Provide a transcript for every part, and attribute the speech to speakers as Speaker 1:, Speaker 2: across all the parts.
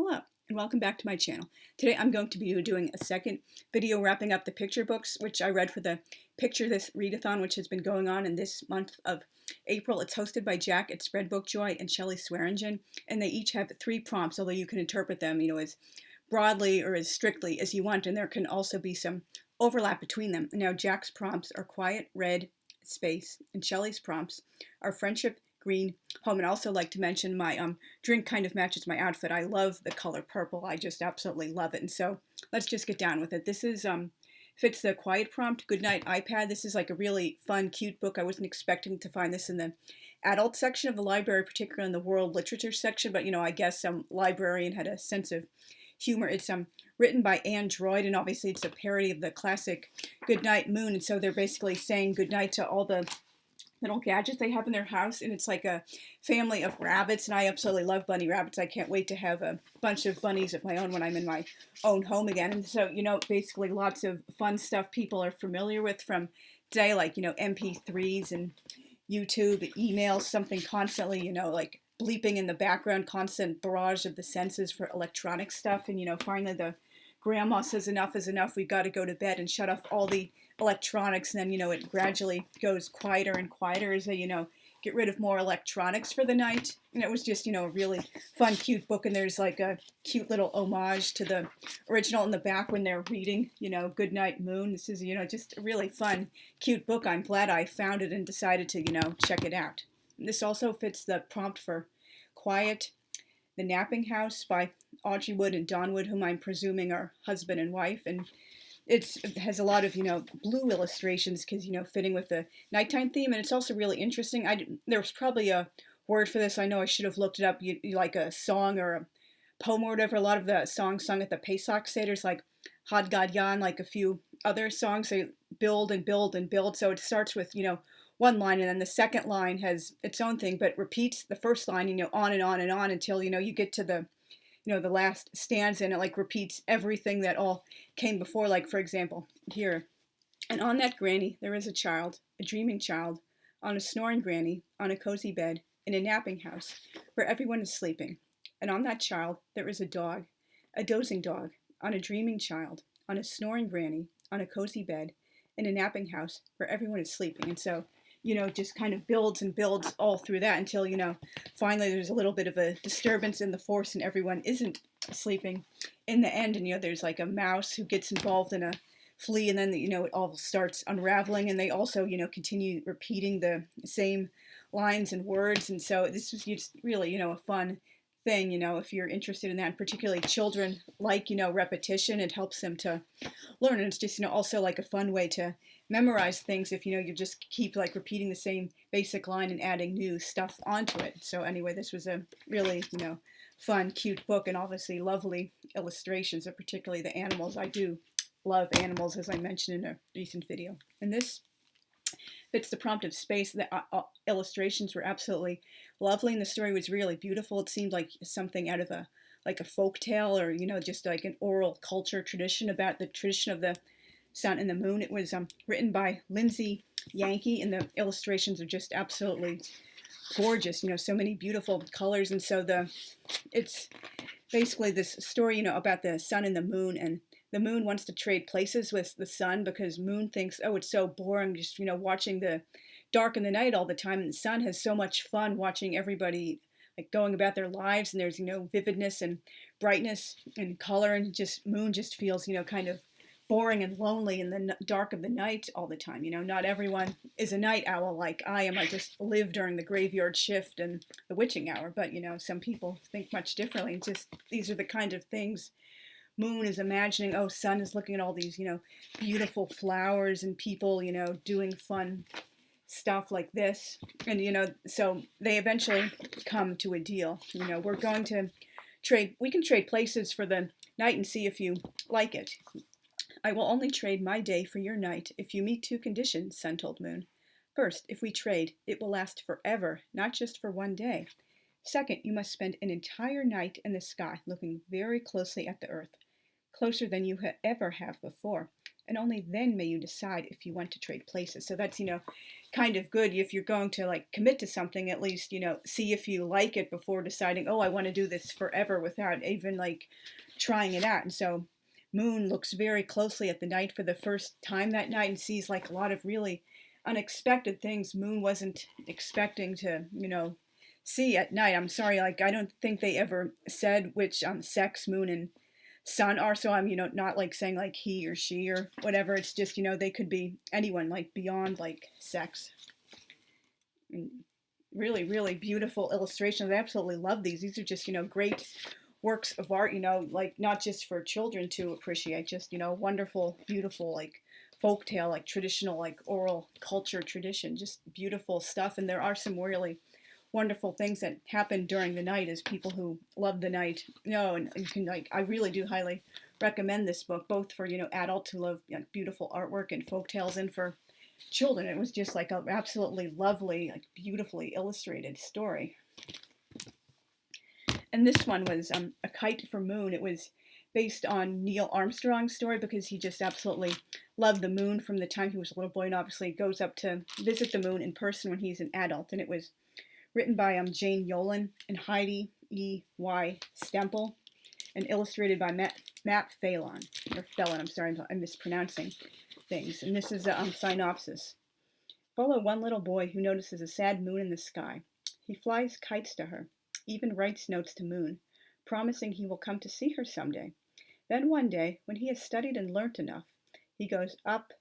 Speaker 1: Hello, and welcome back to my channel. Today I'm going to be doing a second video wrapping up the picture books, which I read for the Picture This Readathon, which has been going on in this month of April. It's hosted by Jack at Spread Book Joy and Shelley Swearingen, and they each have 3 prompts, although you can interpret them, as broadly or as strictly as you want, and there can also be some overlap between them. Now, Jack's prompts are quiet, red, space, and Shelley's prompts are friendship, green, home. And I also like to mention my drink kind of matches my outfit. I love the color purple. I just absolutely love it. And so let's just get down with it. This is fits the quiet prompt, Goodnight iPad. This is like a really fun, cute book. I wasn't expecting to find this in the adult section of the library, particularly in the world literature section, but I guess some librarian had a sense of humor. It's written by Ann Droyd, and obviously it's a parody of the classic Goodnight Moon. And so they're basically saying goodnight to all the little gadgets they have in their house, and it's like a family of rabbits, and I absolutely love bunny rabbits. I can't wait to have a bunch of bunnies of my own when I'm in my own home again. And so, basically lots of fun stuff people are familiar with from today, like, MP3s and YouTube, emails, something constantly, like bleeping in the background, constant barrage of the senses for electronic stuff. And, finally the grandma says enough is enough, we've got to go to bed and shut off all the electronics. And then, it gradually goes quieter and quieter as they, get rid of more electronics for the night. And it was just, a really fun, cute book. And there's like a cute little homage to the original in the back when they're reading, Goodnight Moon. This is, just a really fun, cute book. I'm glad I found it and decided to, check it out. And this also fits the prompt for Quiet, The Napping House by Audrey and Don Wood, whom I'm presuming are husband and wife. And it has a lot of, blue illustrations because, fitting with the nighttime theme. And it's also really interesting. There was probably a word for this. I know I should have looked it up. Like a song or a poem or whatever. A lot of the songs sung at the Pesach Seders, like Had Gad Yan, like a few other songs, they build and build and build. So it starts with, one line, and then the second line has its own thing, but repeats the first line, on and on and on until, you get to the the last stanza, and it like repeats everything that all came before. Like, for example, here, and on that granny there is a child, a dreaming child, on a snoring granny, on a cozy bed, in a napping house, where everyone is sleeping. And on that child there is a dog, a dozing dog, on a dreaming child, on a snoring granny, on a cozy bed, in a napping house, where everyone is sleeping. And so, just kind of builds and builds all through that until, finally there's a little bit of a disturbance in the force and everyone isn't sleeping in the end. And, there's like a mouse who gets involved in a flea, and then, it all starts unraveling. And they also, continue repeating the same lines and words. And so this is just really, a fun thing, if you're interested in that. And particularly children like, repetition. It helps them to learn. And it's just, also like a fun way to memorize things if, you just keep like repeating the same basic line and adding new stuff onto it. So anyway, this was a really, fun, cute book, and obviously lovely illustrations, and particularly the animals. I do love animals, as I mentioned in a recent video. And this fits the prompt of space. The illustrations were absolutely lovely, and the story was really beautiful. It seemed like something out of a folk tale, or, just like an oral culture tradition about the tradition of the sun and the moon. It was written by Lindsey Yankey, and the illustrations are just absolutely gorgeous. So many beautiful colors. And so it's basically this story, about the sun and the moon, and the moon wants to trade places with the sun because moon thinks, oh, it's so boring just, watching the dark in the night all the time. And the sun has so much fun watching everybody like going about their lives, and there's, vividness and brightness and color, and just moon just feels, kind of boring and lonely in the dark of the night all the time. Not everyone is a night owl like I am. I just live during the graveyard shift and the witching hour. But, some people think much differently. And just these are the kind of things moon is imagining. Oh, sun is looking at all these, beautiful flowers and people, doing fun stuff like this. And, so they eventually come to a deal. We're going to we can trade places for the night and see if you like it. I will only trade my day for your night if you meet 2 conditions, Sun told Moon. First, if we trade, it will last forever, not just for one day. Second, you must spend an entire night in the sky looking very closely at the earth, closer than you ever have before. and only then may you decide if you want to trade places. So that's, kind of good. If you're going to like commit to something, at least, see if you like it before deciding, oh, I want to do this forever without even like trying it out. And so Moon looks very closely at the night for the first time that night and sees like a lot of really unexpected things Moon wasn't expecting to, see at night. I'm sorry, like I don't think they ever said which sex Moon and Sun are, so I'm not like saying like he or she or whatever. It's just they could be anyone, like beyond like sex. And really, really beautiful illustrations. I absolutely love these. These are just great works of art. Like not just for children to appreciate, just wonderful, beautiful like folktale, like traditional like oral culture tradition, just beautiful stuff. And there are some really wonderful things that happen during the night as people who love the night and you can like I really do highly recommend this book, both for adults who love beautiful artwork and folk tales, and for children. It was just like a absolutely lovely, like beautifully illustrated story. And this one was A Kite for Moon. It was based on Neil Armstrong's story because he just absolutely loved the moon from the time he was a little boy, and obviously goes up to visit the moon in person when he's an adult. And it was written by Jane Yolen and Heidi E.Y. Stemple, and illustrated by Matt Phelan, or Phelan, I'm sorry, I'm mispronouncing things. And this is a synopsis. Follow one little boy who notices a sad moon in the sky. He flies kites to her, even writes notes to Moon, promising he will come to see her someday. Then one day, when he has studied and learnt enough, he goes up,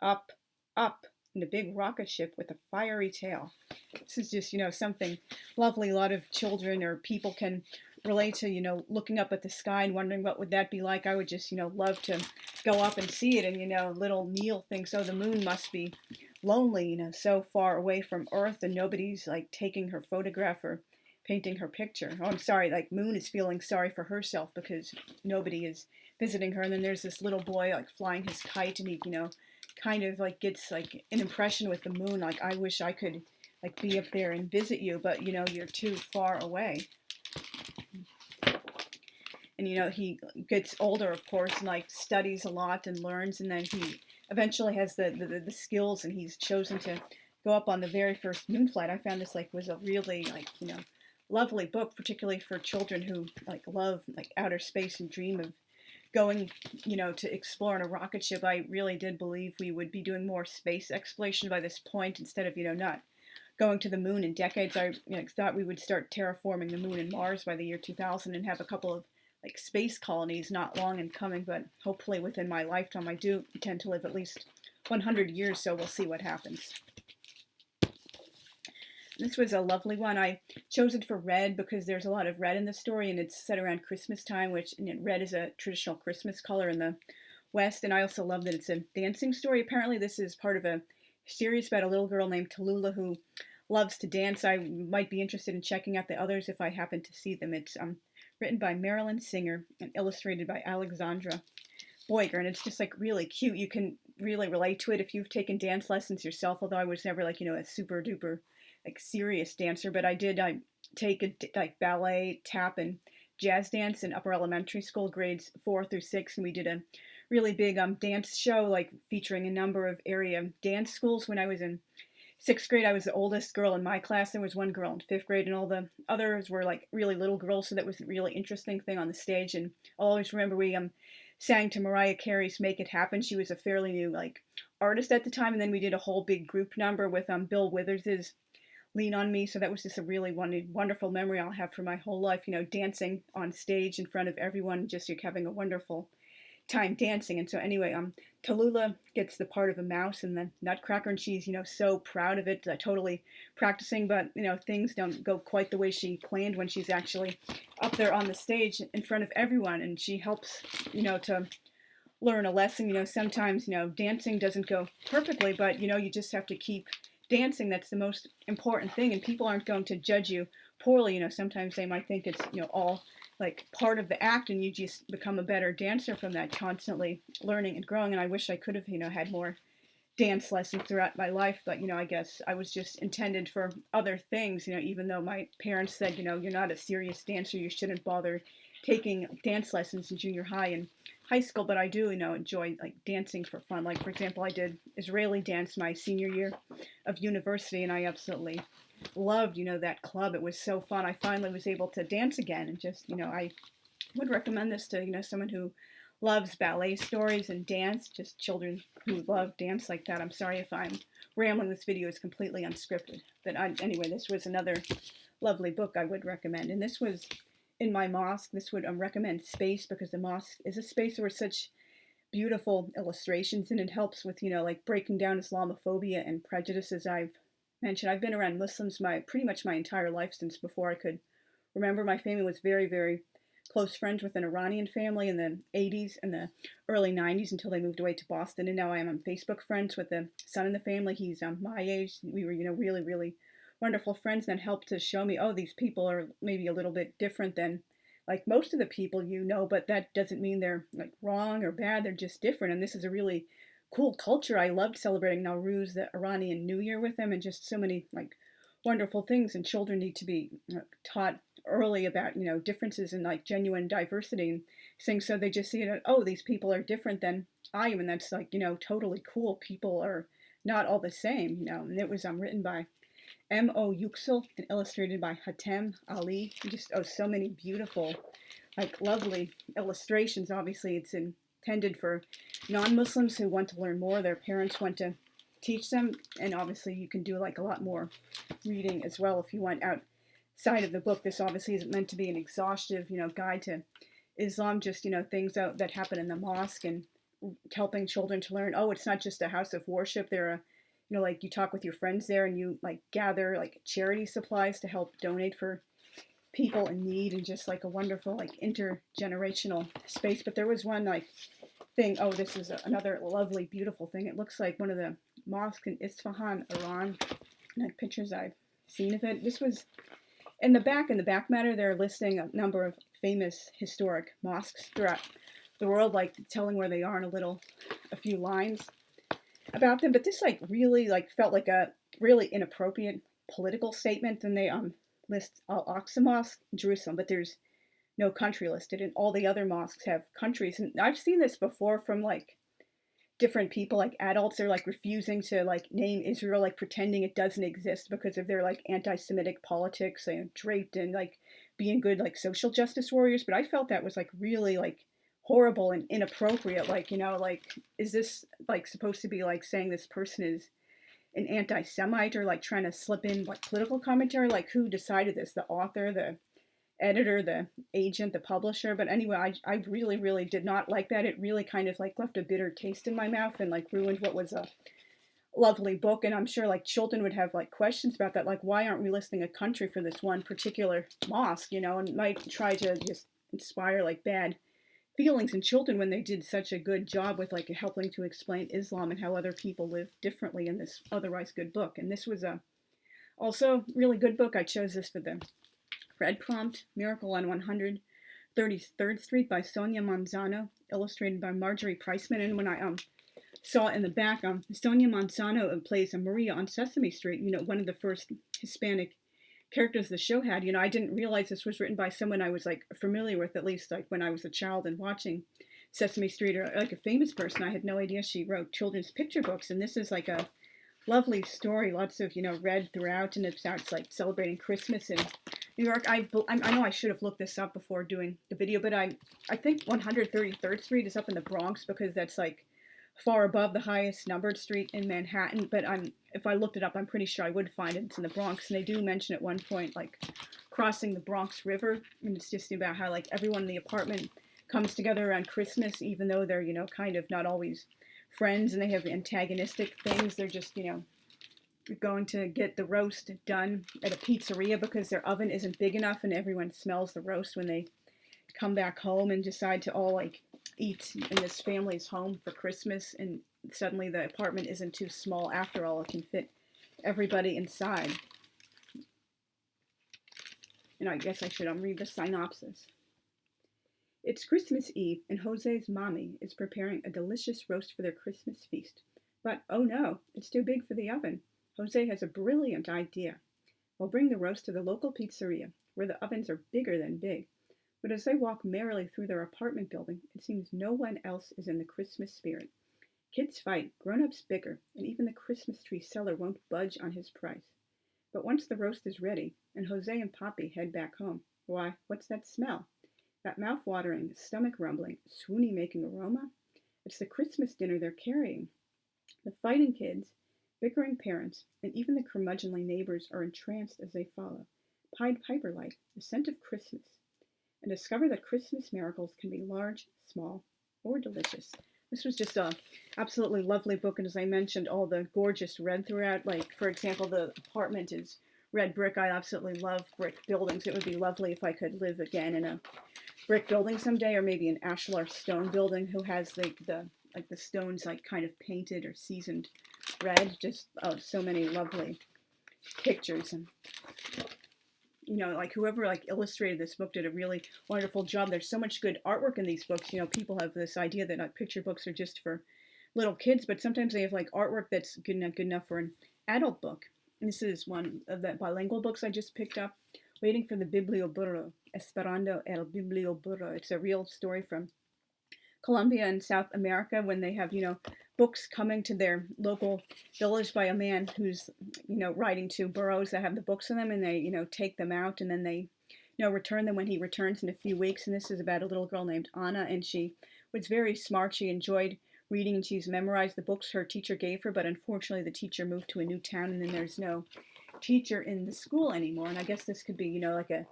Speaker 1: up, up, in a big rocket ship with a fiery tail. This is just, something lovely. A lot of children or people can relate to, looking up at the sky and wondering what would that be like. I would just, love to go up and see it. And, little Neil thinks, oh, the moon must be lonely, so far away from Earth, and nobody's like taking her photograph or painting her picture. Oh, I'm sorry, like Moon is feeling sorry for herself because nobody is visiting her. And then there's this little boy like flying his kite, and he, kind of like gets like an impression with the moon, like I wish I could like be up there and visit you, but you're too far away. And he gets older, of course, and like studies a lot and learns, and then he eventually has the skills, and he's chosen to go up on the very first moon flight. I found this like was a really like lovely book, particularly for children who like love like outer space and dream of going, to explore in a rocket ship. I really did believe we would be doing more space exploration by this point instead of, not going to the moon in decades. I thought we would start terraforming the moon and Mars by the year 2000 and have a couple of like space colonies not long in coming, but hopefully within my lifetime. I do intend to live at least 100 years, so we'll see what happens. This was a lovely one. I chose it for red because there's a lot of red in the story, and it's set around Christmas time, which red is a traditional Christmas color in the West. And I also love that it's a dancing story. Apparently this is part of a series about a little girl named Tallulah who loves to dance. I might be interested in checking out the others if I happen to see them. It's written by Marilyn Singer and illustrated by Alexandra Boiger, and it's just like really cute. You can really relate to it if you've taken dance lessons yourself, although I was never like, a super duper like serious dancer, but I take like ballet, tap, and jazz dance in upper elementary school, grades 4 through 6, and we did a really big dance show like featuring a number of area dance schools. When I was in 6th grade, I was the oldest girl in my class. There was one girl in 5th grade, and all the others were like really little girls, so that was a really interesting thing on the stage. And I'll always remember we sang to Mariah Carey's Make It Happen. She was a fairly new like artist at the time, and then we did a whole big group number with Bill Withers's Lean on Me. So that was just a really wonderful memory I'll have for my whole life, dancing on stage in front of everyone, just like having a wonderful time dancing. And so anyway, Tallulah gets the part of a mouse in the Nutcracker, and she's, so proud of it, totally practicing, but, things don't go quite the way she planned when she's actually up there on the stage in front of everyone, and she helps, to learn a lesson. Sometimes, dancing doesn't go perfectly, but, you just have to keep dancing. That's the most important thing, and people aren't going to judge you poorly. Sometimes they might think it's, all like part of the act, and you just become a better dancer from that, constantly learning and growing. And I wish I could have, had more dance lessons throughout my life, but, I guess I was just intended for other things, even though my parents said, you're not a serious dancer, you shouldn't bother taking dance lessons in junior high and high school, but I do, enjoy like dancing for fun. Like, for example, I did Israeli dance my senior year of university, and I absolutely loved, that club. It was so fun. I finally was able to dance again, and just, I would recommend this to, someone who loves ballet stories and dance, just children who love dance like that. I'm sorry if I'm rambling. This video is completely unscripted. But anyway, this was another lovely book I would recommend. And this was in My Mosque. This would recommend Space, because the mosque is a space where such beautiful illustrations, and it helps with, like breaking down Islamophobia and prejudices. I've mentioned I've been around Muslims pretty much my entire life, since before I could remember. My family was very, very close friends with an Iranian family in the 80s and the early 90s until they moved away to Boston. And now I am on Facebook friends with the son in the family. He's my age. We were, really, really wonderful friends, that helped to show me, oh, these people are maybe a little bit different than like most of the people but that doesn't mean they're like wrong or bad. They're just different. And this is a really cool culture. I loved celebrating Nowruz, the Iranian New Year, with them, and just so many like wonderful things. And children need to be taught early about, differences and like genuine diversity and things, so they just see it, oh, these people are different than I am, and that's like, totally cool. People are not all the same, and it was written by M.O. Yuksel and illustrated by Hatem Aly. Just, so many beautiful, like lovely illustrations. Obviously it's intended for non-Muslims who want to learn more, their parents want to teach them, and obviously you can do like a lot more reading as well if you want outside of the book. This obviously isn't meant to be an exhaustive, guide to Islam, just, things that happen in the mosque, and helping children to learn, oh, it's not just a house of worship. There are, like you talk with your friends there, and you like gather like charity supplies to help donate for people in need, and just like a wonderful like intergenerational space. But there was one like thing, oh, this is another lovely, beautiful thing. It looks like one of the mosques in Isfahan, Iran, like pictures I've seen of it. This was in the back matter, they're listing a number of famous historic mosques throughout the world, like telling where they are in a few lines about them. But this like really like felt like a really inappropriate political statement. And they list Al-Aqsa Mosque in Jerusalem, but there's no country listed, and all the other mosques have countries. And I've seen this before from like different people, like adults. They're like refusing to like name Israel, like pretending it doesn't exist because of their like anti-Semitic politics, draped in like being good like social justice warriors. But I felt that was like really like horrible and inappropriate. Like, like, is this like supposed to be like saying this person is an anti-Semite, or like trying to slip in like political commentary? Like, who decided this? The author, the editor, the agent, the publisher? But anyway, I really, really did not like that. It really kind of like left a bitter taste in my mouth, and like ruined what was a lovely book. And I'm sure like children would have like questions about that, like, why aren't we listing a country for this one particular mosque, and might try to just inspire like bad feelings in children when they did such a good job with like helping to explain Islam and how other people live differently in this otherwise good book. And this was a also really good book. I chose this for the Red Prompt, Miracle on 133rd Street by Sonia Manzano, illustrated by Marjorie Priceman. And when I saw it in the back, Sonia Manzano plays Maria on Sesame Street, one of the first Hispanic characters the show had. I didn't realize this was written by someone I was like familiar with, at least like when I was a child and watching Sesame Street, or like a famous person. I had no idea she wrote children's picture books. And this is like a lovely story, lots of, read throughout, and it's like celebrating Christmas in New York. I know I should have looked this up before doing the video, but I think 133rd Street is up in the Bronx, because that's like far above the highest numbered street in Manhattan. But if I looked it up, I'm pretty sure I would find it. It's in the Bronx. And they do mention at one point like crossing the Bronx River, and it's just about how like everyone in the apartment comes together around Christmas, even though they're, kind of not always friends, and they have antagonistic things. They're just, going to get the roast done at a pizzeria because their oven isn't big enough, and everyone smells the roast when they come back home and decide to all like eat in this family's home for Christmas. And suddenly the apartment isn't too small after all. It can fit everybody inside. And I guess I should read the synopsis. It's Christmas Eve, and Jose's mommy is preparing a delicious roast for their Christmas feast. But, oh no, it's too big for the oven. Jose has a brilliant idea. We'll bring the roast to the local pizzeria, where the ovens are bigger than big. But as they walk merrily through their apartment building, it seems no one else is in the Christmas spirit. Kids fight, grown-ups bicker, and even the Christmas tree seller won't budge on his price. But once the roast is ready, and Jose and Poppy head back home, why, what's that smell? That mouth-watering, stomach-rumbling, swoony-making aroma? It's the Christmas dinner they're carrying. The fighting kids, bickering parents, and even the curmudgeonly neighbors are entranced as they follow, Pied Piper-like, the scent of Christmas, and discover that Christmas miracles can be large, small, or delicious. This was just a absolutely lovely book, and as I mentioned, all the gorgeous red throughout. Like, for example, the apartment is red brick. I absolutely love brick buildings. It would be lovely if I could live again in a brick building someday, or maybe an ashlar stone building who has the stones like kind of painted or seasoned red. Just so many lovely pictures, and like whoever like illustrated this book did a really wonderful job. There's so much good artwork in these books. People have this idea that picture books are just for little kids, but sometimes they have like artwork that's good enough for an adult book. And this is one of the bilingual books I just picked up, Waiting for the Biblioburro, Esperando el Biblioburro. It's a real story from Colombia and South America when they have, books coming to their local village by a man who's, writing to burros that have the books in them, and they, take them out, and then they, return them when he returns in a few weeks. And this is about a little girl named Anna, and she was very smart. She enjoyed reading, and she's memorized the books her teacher gave her, but unfortunately the teacher moved to a new town, and then there's no teacher in the school anymore. And I guess this could be, like a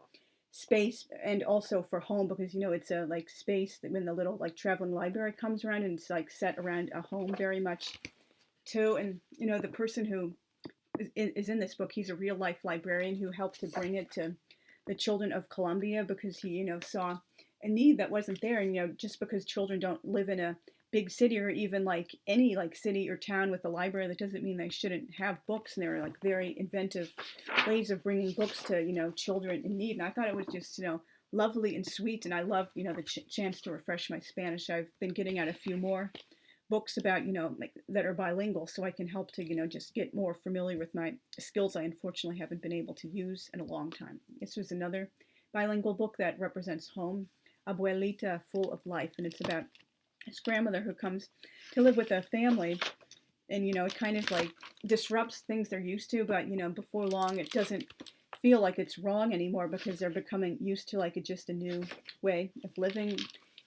Speaker 1: space, and also for home, because it's a like space that when the little like traveling library comes around, and it's like set around a home very much too. And the person who is in this book, he's a real life librarian who helped to bring it to the children of Colombia, because he saw a need that wasn't there. And just because children don't live in a big city, or even like any like city or town with a library, that doesn't mean they shouldn't have books. And there are like very inventive ways of bringing books to children in need. And I thought it was just lovely and sweet. And I love the chance to refresh my Spanish. I've been getting out a few more books about like that are bilingual, so I can help to just get more familiar with my skills I unfortunately haven't been able to use in a long time. This was another bilingual book that represents home, Abuelita, Full of Life, and it's about his grandmother who comes to live with a family, and it kind of like disrupts things they're used to, but before long it doesn't feel like it's wrong anymore, because they're becoming used to like just a new way of living.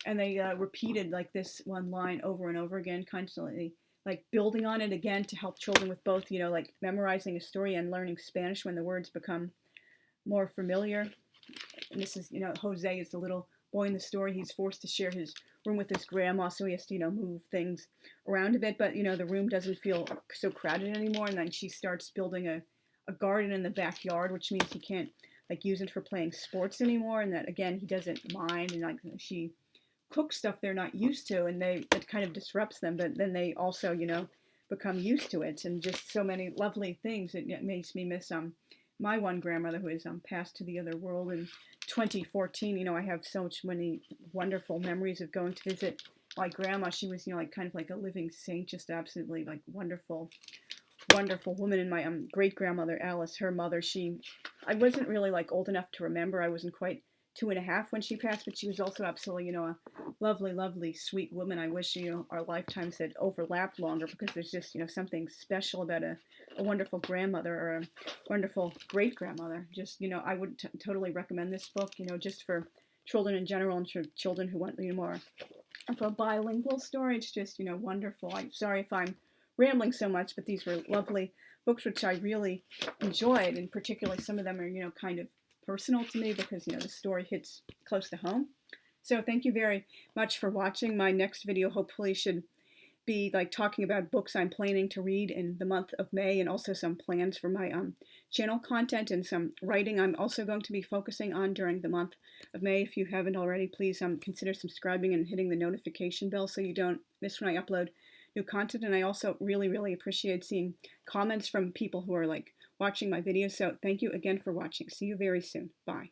Speaker 1: And they repeated like this one line over and over again, constantly like building on it again to help children with both like memorizing a story and learning Spanish when the words become more familiar. And this is Jose is the little boy in the story. He's forced to share his room with his grandma, so he has to move things around a bit, but the room doesn't feel so crowded anymore. And then she starts building a garden in the backyard, which means he can't like use it for playing sports anymore, and that again he doesn't mind. And like she cooks stuff they're not used to, and it kind of disrupts them, but then they also become used to it. And just so many lovely things. It makes me miss my one grandmother who is passed to the other world in 2014. I have so many wonderful memories of going to visit my grandma. She was like kind of like a living saint, just absolutely like wonderful woman. And my great grandmother Alice, her mother, I wasn't really like old enough to remember. I wasn't quite 2.5 when she passed, but she was also absolutely a lovely sweet woman. I wish our lifetimes had overlapped longer, because there's just something special about a wonderful grandmother or a wonderful great grandmother. Just I would totally recommend this book, just for children in general, and for children who want more of a bilingual story. It's just wonderful. I'm sorry if I'm rambling so much, but these were lovely books which I really enjoyed, and particularly some of them are kind of personal to me, because the story hits close to home. So thank you very much for watching. My next video hopefully should be like talking about books I'm planning to read in the month of May, and also some plans for my channel content and some writing I'm also going to be focusing on during the month of May. If you haven't already, please consider subscribing and hitting the notification bell so you don't miss when I upload new content. And I also really appreciate seeing comments from people who are like watching my videos. So thank you again for watching. See you very soon. Bye.